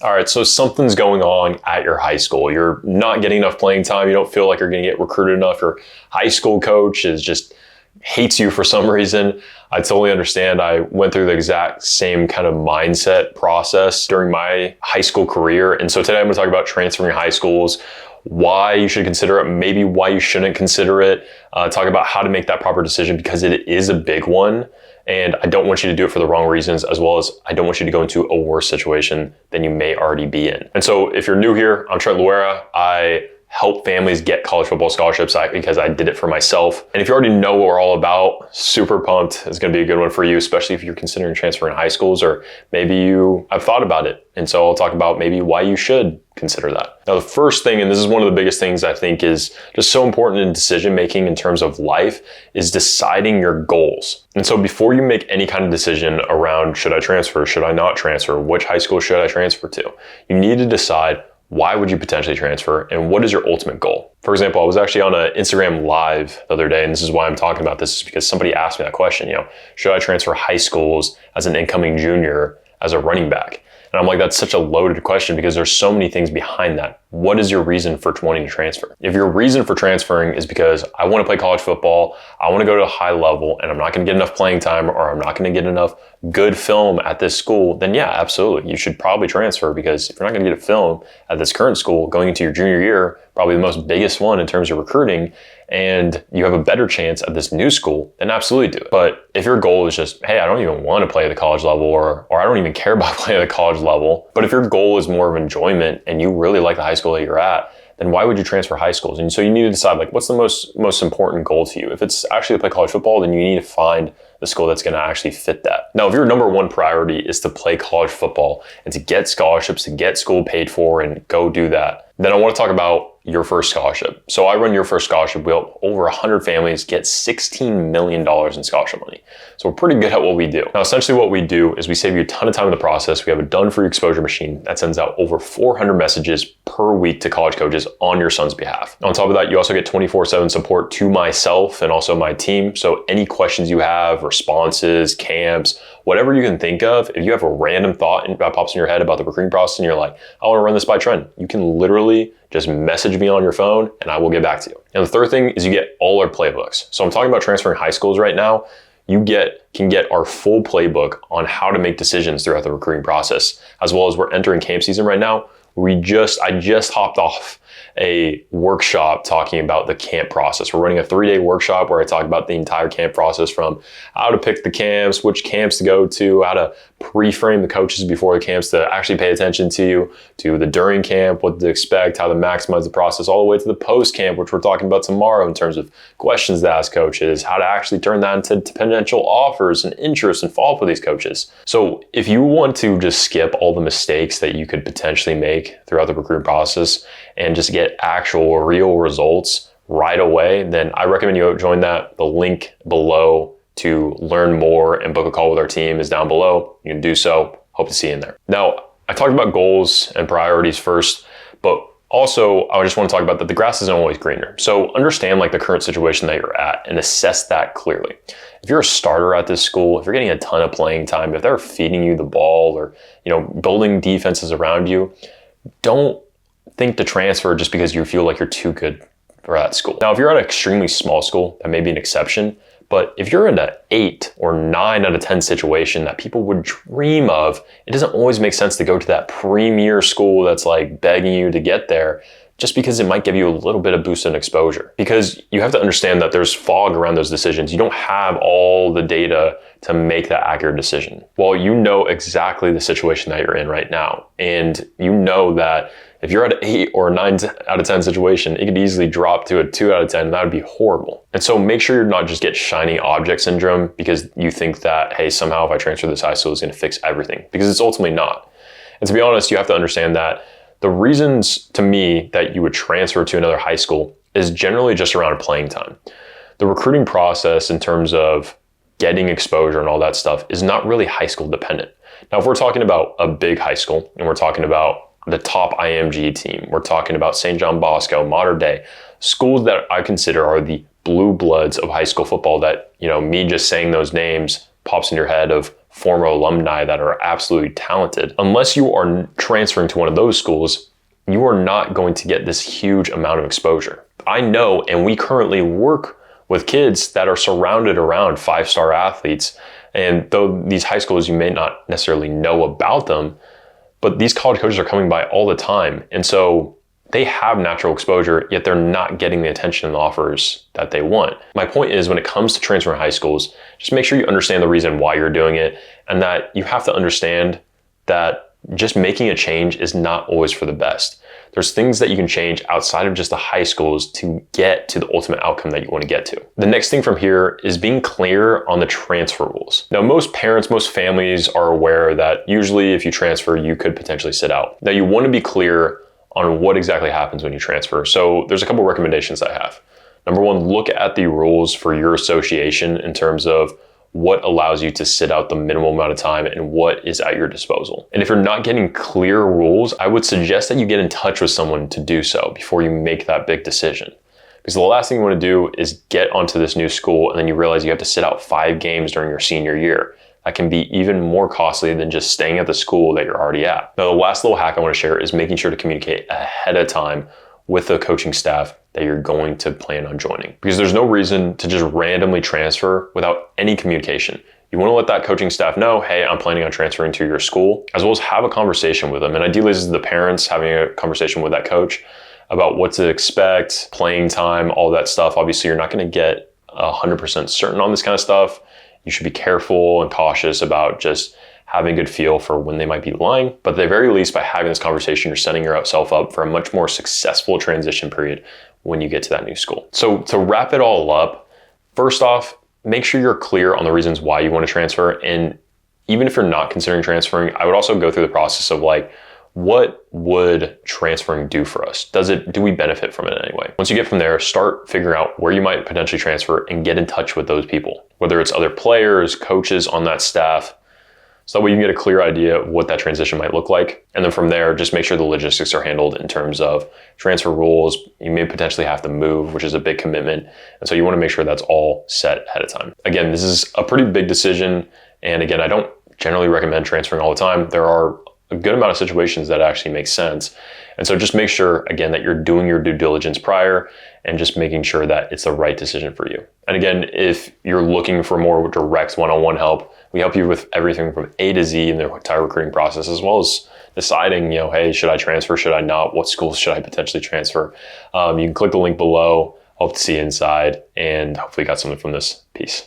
All right, so something's going on at your high school. You're not getting enough playing time. You don't feel like you're going to get recruited enough. Your high school coach is just hates you for some reason. I totally understand. I went through the exact same kind of mindset process during my high school career. And so today I'm going to talk about transferring high schools, why you should consider it, maybe why you shouldn't consider it, talk about how to make that proper decision because it is a big one. And I don't want you to do it for the wrong reasons, as well as I don't want you to go into a worse situation than you may already be in. And so if you're new here, I'm Trent Luera. I help families get college football scholarships because I did it for myself. And if you already know what we're all about, super pumped. It's going to be a good one for you, especially if you're considering transferring high schools, or maybe you have thought about it. And so I'll talk about maybe why you should consider that. Now, the first thing, and this is one of the biggest things I think is just so important in decision making in terms of life, is deciding your goals. And so before you make any kind of decision around should I transfer, should I not transfer, which high school should I transfer to, you need to decide why would you potentially transfer and what is your ultimate goal. For example, I was actually on an Instagram live the other day, and this is why I'm talking about this, is because somebody asked me that question, should I transfer high schools as an incoming junior as a running back? And I'm like, that's such a loaded question because there's so many things behind that. What is your reason for wanting to transfer? If your reason for transferring is because I want to play college football, I want to go to a high level, and I'm not going to get enough playing time, or I'm not going to get enough good film at this school, then yeah, absolutely. You should probably transfer, because if you're not going to get a film at this current school going into your junior year, probably the most biggest one in terms of recruiting, and you have a better chance at this new school, then absolutely do it. But if your goal is just, hey, I don't even want to play at the college level, or I don't even care about playing at the college level, but if your goal is more of enjoyment and you really like the high school that you're at, then why would you transfer high schools? And so you need to decide, like, what's the most important goal to you? If it's actually to play college football, then you need to find the school that's going to actually fit that. Now, if your number one priority is to play college football and to get scholarships, to get school paid for and go do that, then I want to talk about Your First Scholarship. So I run Your First Scholarship. We help over 100 families get $16 million in scholarship money. So we're pretty good at what we do. Now, essentially what we do is we save you a ton of time in the process. We have a done-for-you exposure machine that sends out over 400 messages per week to college coaches on your son's behalf. On top of that, you also get 24/7 support to myself and also my team. So any questions you have, responses, camps, whatever you can think of, if you have a random thought that pops in your head about the recruiting process and you're like, I want to run this by Trent, you can literally just message me on your phone and I will get back to you. And the third thing is you get all our playbooks. So I'm talking about transferring high schools right now. You can get our full playbook on how to make decisions throughout the recruiting process, as well as we're entering camp season right now. I just hopped off a workshop talking about the camp process. We're running a 3-day workshop where I talk about the entire camp process, from how to pick the camps, which camps to go to, how to pre-frame the coaches before the camps to actually pay attention to you, to the during camp, what to expect, how to maximize the process, all the way to the post camp, which we're talking about tomorrow in terms of questions to ask coaches, how to actually turn that into potential offers and interest and follow up with these coaches. So if you want to just skip all the mistakes that you could potentially make throughout the recruitment process and just get actual real results right away, then I recommend you join that. The link below to learn more and book a call with our team is down below. You can do so. Hope to see you in there. Now, I talked about goals and priorities first, but also I just want to talk about that the grass isn't always greener. So understand like the current situation that you're at and assess that clearly. If you're a starter at this school, if you're getting a ton of playing time, if they're feeding you the ball or, building defenses around you, don't think to transfer just because you feel like you're too good for that school. Now, if you're at an extremely small school, that may be an exception. But if you're in an 8 or 9 out of 10 situation that people would dream of, it doesn't always make sense to go to that premier school that's like begging you to get there, just because it might give you a little bit of boost in exposure. Because you have to understand that there's fog around those decisions. You don't have all the data to make that accurate decision. Well, you know exactly the situation that you're in right now. And you know that if you're at an 8 or 9 out of 10 situation, it could easily drop to a 2 out of 10, and that would be horrible. And so make sure you're not just get shiny object syndrome because you think that, hey, somehow if I transfer this high school, it's gonna fix everything, because it's ultimately not. And to be honest, you have to understand that the reasons to me that you would transfer to another high school is generally just around playing time. The recruiting process in terms of getting exposure and all that stuff is not really high school dependent. Now, if we're talking about a big high school and we're talking about the top IMG team, we're talking about St. John Bosco, Modern Day, schools that I consider are the blue bloods of high school football that, me just saying those names pops in your head of former alumni that are absolutely talented. Unless you are transferring to one of those schools, you are not going to get this huge amount of exposure. I know, and we currently work with kids that are surrounded around 5-star athletes. And though these high schools, you may not necessarily know about them, but these college coaches are coming by all the time. And so they have natural exposure, yet they're not getting the attention and the offers that they want. My point is, when it comes to transferring high schools, just make sure you understand the reason why you're doing it, and that you have to understand that just making a change is not always for the best. There's things that you can change outside of just the high schools to get to the ultimate outcome that you want to get to. The next thing from here is being clear on the transfer rules. Now, most parents, most families are aware that usually if you transfer, you could potentially sit out. Now, you want to be clear on what exactly happens when you transfer. So there's a couple recommendations I have. Number one, look at the rules for your association in terms of what allows you to sit out the minimum amount of time and what is at your disposal. And if you're not getting clear rules, I would suggest that you get in touch with someone to do so before you make that big decision. Because the last thing you want to do is get onto this new school and then you realize you have to sit out 5 games during your senior year. That can be even more costly than just staying at the school that you're already at. Now, the last little hack I want to share is making sure to communicate ahead of time with the coaching staff that you're going to plan on joining. Because there's no reason to just randomly transfer without any communication. You want to let that coaching staff know, hey, I'm planning on transferring to your school, as well as have a conversation with them. And ideally, this is the parents having a conversation with that coach about what to expect, playing time, all that stuff. Obviously, you're not going to get 100% certain on this kind of stuff. You should be careful and cautious about just having a good feel for when they might be lying. But at the very least, by having this conversation, you're setting yourself up for a much more successful transition period when you get to that new school. So to wrap it all up, first off, make sure you're clear on the reasons why you want to transfer. And even if you're not considering transferring, I would also go through the process of like, what would transferring do for us? Do we benefit from it in any way? Once you get from there, start figuring out where you might potentially transfer and get in touch with those people, whether it's other players, coaches on that staff. So that way you can get a clear idea of what that transition might look like. And then from there, just make sure the logistics are handled in terms of transfer rules. You may potentially have to move, which is a big commitment. And so you want to make sure that's all set ahead of time. Again, this is a pretty big decision. And again, I don't generally recommend transferring all the time. There are a good amount of situations that actually make sense. And so just make sure, again, that you're doing your due diligence prior and just making sure that it's the right decision for you. And again, if you're looking for more direct one-on-one help, we help you with everything from A to Z in the entire recruiting process, as well as deciding, hey, should I transfer? Should I not? What schools should I potentially transfer? You can click the link below. Hope to see you inside and hopefully you got something from this piece.